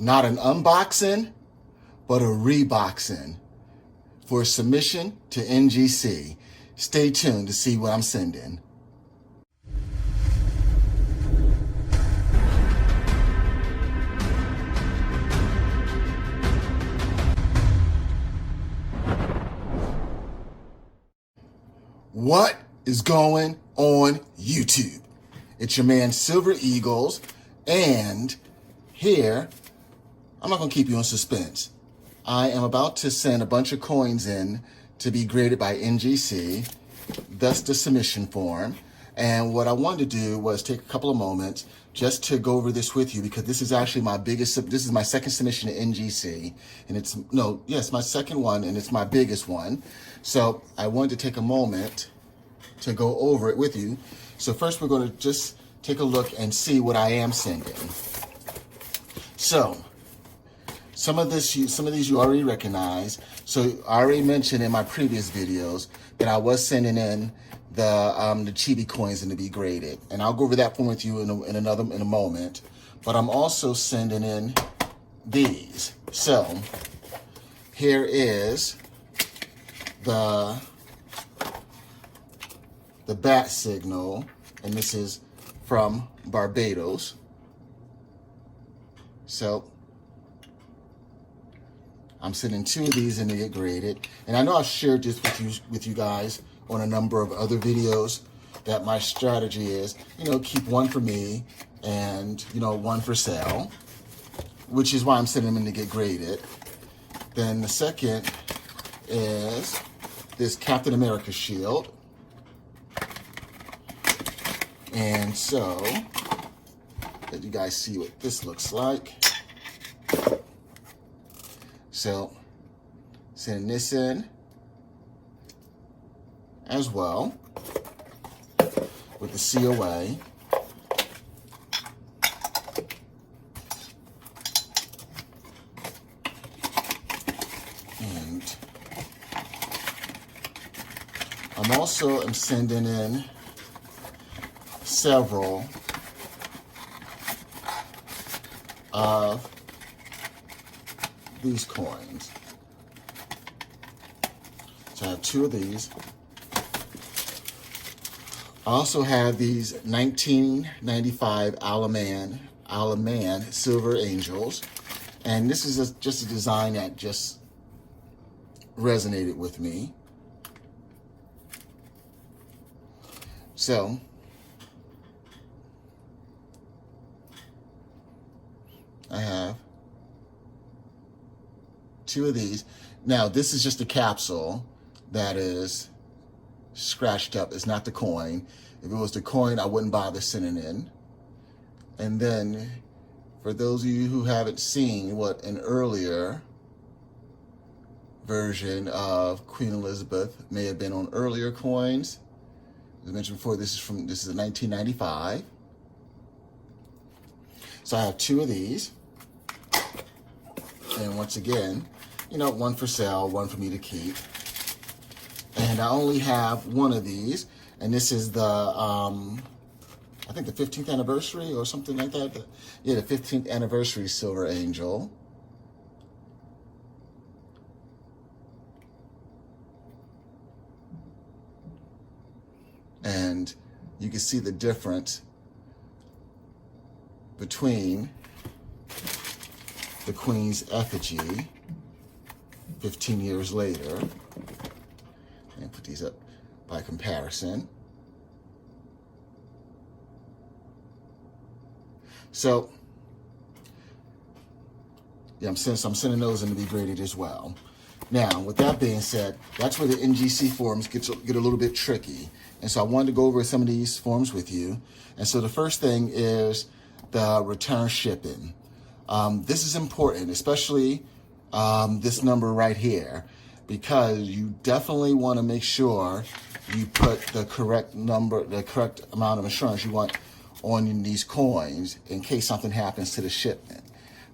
Not an unboxing, but a reboxing for submission to NGC. Stay tuned to see what I'm sending. What is going on YouTube? It's your man Silver Eagles, and here, I'm not gonna keep you in suspense. I am about to send a bunch of coins in to be graded by NGC, thus the submission form. And what I wanted to do was take a couple of moments just to go over this with you, because this is actually this is my second submission to NGC, and it's my second one, and it's my biggest one. So I wanted to take a moment to go over it with you. So first we're going to just take a look and see what I am sending. So some of these you already recognize. So I already mentioned in my previous videos that I was sending in the chibi coins in to be graded, and I'll go over that one with you in a moment. But I'm also sending in these. So here is the bat signal, and this is from Barbados. So I'm sending 2 of these in to get graded. And I know I've shared this with you guys on a number of other videos, that my strategy is, keep one for me and, 1 for sale, which is why I'm sending them in to get graded. Then the second is this Captain America shield. And so, let you guys see what this looks like. So, sending this in as well with the COA. And I'm sending in several of these coins. So I have 2 of these. I also have these 1995 Alaman Silver Angels. And this is just a design that just resonated with me. So I have 2 of these. Now, this is just a capsule that is scratched up. It's not the coin. If it was the coin, I wouldn't bother sending in. And then, for those of you who haven't seen what an earlier version of Queen Elizabeth may have been on earlier coins, as I mentioned before, this is a 1995. So I have 2 of these. And once again, 1 for sale, 1 for me to keep. And I only have 1 of these, and this is the, I think the 15th anniversary or something like that. The 15th anniversary Silver Angel. And you can see the difference between the Queen's effigy 15 years later, and put these up by comparison. So, I'm sending those in to be graded as well. Now, with that being said, that's where the NGC forms get a little bit tricky. And so I wanted to go over some of these forms with you. And so the first thing is the return shipping. This is important, especially this number right here, because you definitely want to make sure you put the correct number, the correct amount of insurance you want on these coins in case something happens to the shipment.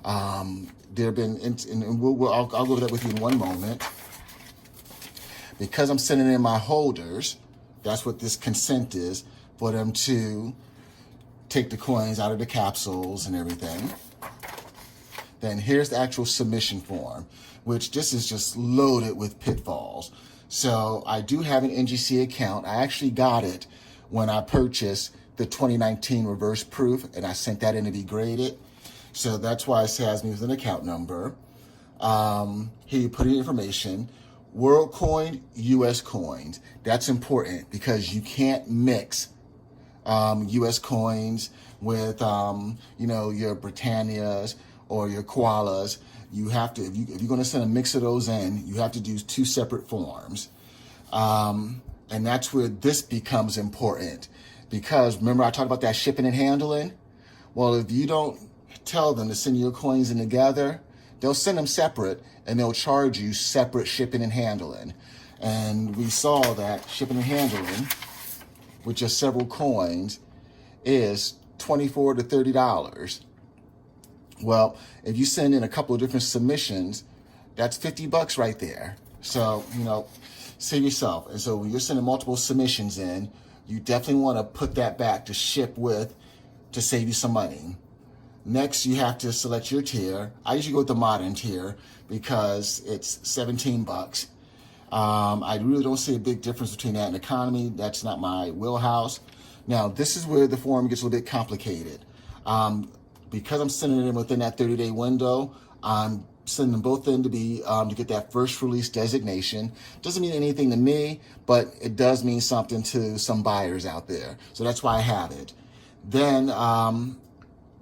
There have been, and I'll go over that with you in one moment. Because I'm sending in my holders, that's what this consent is, for them to take the coins out of the capsules and everything. then here's the actual submission form, which this is just loaded with pitfalls. So I do have an NGC account. I actually got it when I purchased the 2019 reverse proof, and I sent that in to be graded. So that's why it has me with an account number. Here you put in information. World coin, US coins. That's important because you can't mix US coins with your Britannias or your koalas. You have to, if you're going to send a mix of those in, you have to do 2 separate forms. And that's where this becomes important, because remember I talked about that shipping and handling? Well, if you don't tell them to send your coins in together, they'll send them separate and they'll charge you separate shipping and handling. And we saw that shipping and handling with just several coins is $24 to $30. Well, if you send in a couple of different submissions, that's $50 right there. So, save yourself. And so when you're sending multiple submissions in, you definitely want to put that back to ship with to save you some money. Next, you have to select your tier. I usually go with the modern tier because it's $17. I really don't see a big difference between that and economy. That's not my wheelhouse. Now, this is where the form gets a little bit complicated. Because I'm sending it in within that 30-day window, I'm sending them both in to be to get that first release designation. Doesn't mean anything to me, but it does mean something to some buyers out there. So that's why I have it. Then,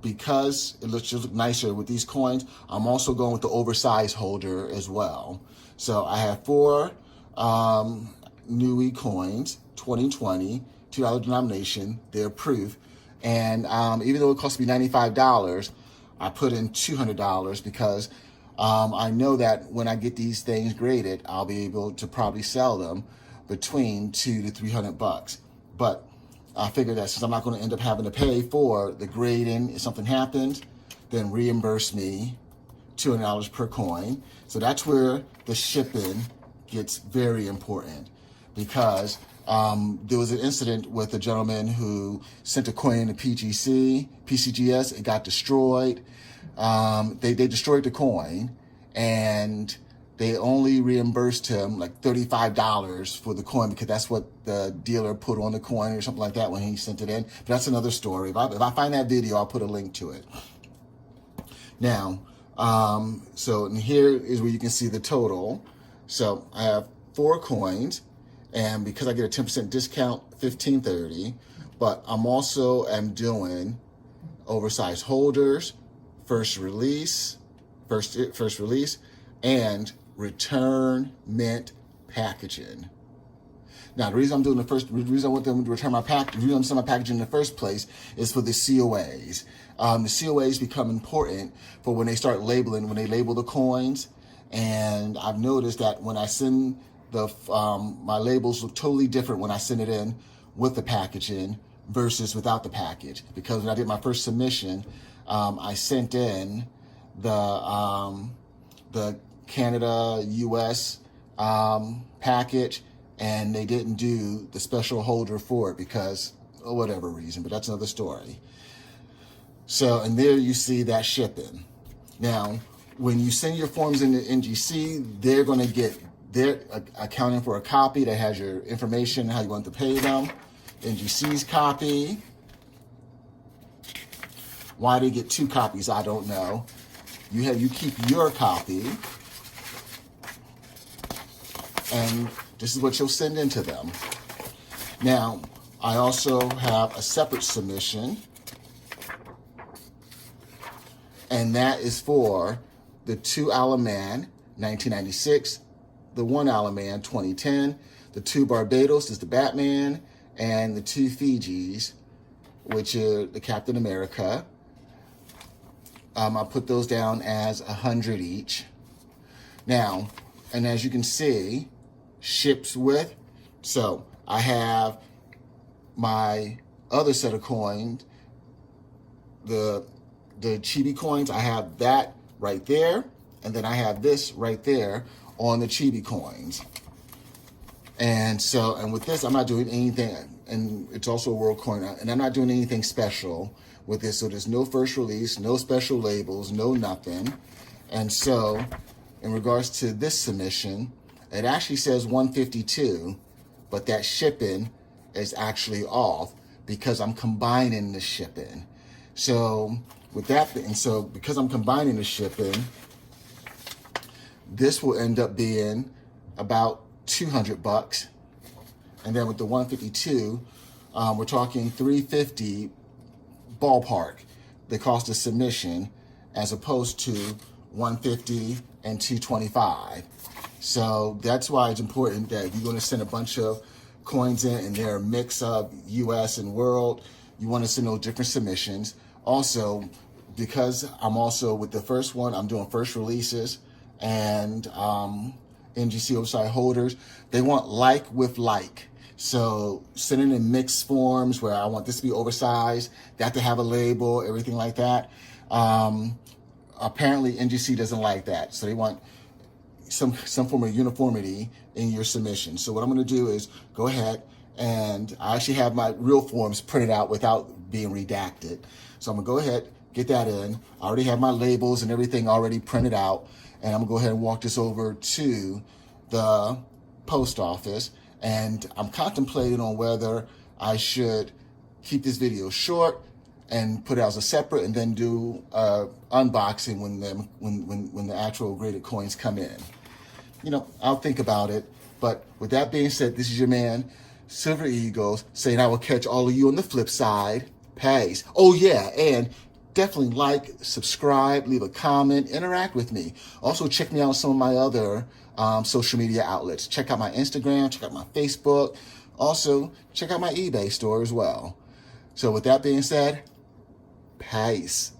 because it looks just nicer with these coins, I'm also going with the oversized holder as well. So I have 4 Nui coins, 2020, $2 denomination. They're proof. And even though it cost me $95, I put in $200 because I know that when I get these things graded, I'll be able to probably sell them between $200 to $300. But I figured that since I'm not going to end up having to pay for the grading, if something happens, then reimburse me $200 per coin. So that's where the shipping gets very important, because there was an incident with a gentleman who sent a coin to PCGS. It got destroyed. They destroyed the coin, and they only reimbursed him like $35 for the coin because that's what the dealer put on the coin or something like that when he sent it in. But that's another story. If I find that video, I'll put a link to it. Now, so here is where you can see the total. So I have 4 coins, and because I get a 10% discount, $15.30. But I'm also doing oversized holders, first release, and return mint packaging. Now, the reason the reason I want them to return my package, the reason I'm sending my packaging in the first place is for the COAs. The COAs become important for when they start labeling, when they label the coins. And I've noticed that when I send my labels look totally different when I send it in with the packaging versus without the package. Because when I did my first submission, I sent in the Canada, US package, and they didn't do the special holder for it because of whatever reason, but that's another story. So, and there you see that shipping. Now, when you send your forms into NGC, they're accounting for a copy that has your information, how you want to pay them. NGC's copy. Why they get 2 copies, I don't know. You keep your copy, and this is what you'll send into them. Now, I also have a separate submission, and that is for the 2 Alaman 1996, the 1 Alaman 2010, the 2 Barbados is the Batman, and the 2 Fijis, which are the Captain America. I put those down as 100 each. Now, and as you can see, ships with. So I have my other set of coins, the Chibi coins. I have that right there, and then I have this right there on the Chibi coins. And so, and with this, I'm not doing anything, and it's also a world coin, and I'm not doing anything special with this. So there's no first release, no special labels, no nothing. And so in regards to this submission, it actually says 152, but that shipping is actually off because I'm combining the shipping. So with that, and so because I'm combining the shipping, this will end up being about $200. And then with the 152, we're talking $350 ballpark, the cost of submission, as opposed to $150 and $225. So that's why it's important that if you're going to send a bunch of coins in and they're a mix of US and world, you want to send those different submissions. Also, because I'm also with the first one, I'm doing first releases and NGC oversight holders, they want like with like. So sending in mixed forms where I want this to be oversized, that to have a label, everything like that. Apparently NGC doesn't like that. So they want some form of uniformity in your submission. So what I'm gonna do is go ahead, and I actually have my real forms printed out without being redacted. So I'm gonna go ahead, get that in. I already have my labels and everything already printed out, and I'm gonna go ahead and walk this over to the post office. And I'm contemplating on whether I should keep this video short and put it as a separate, and then do unboxing when the actual graded coins come in. You know, I'll think about it. But with that being said, this is your man, Silver Eagles, saying I will catch all of you on the flip side. Peace. Oh yeah, and definitely like, subscribe, leave a comment, interact with me. Also check me out on some of my other social media outlets. Check out my Instagram, check out my Facebook. Also, check out my eBay store as well. So with that being said, peace.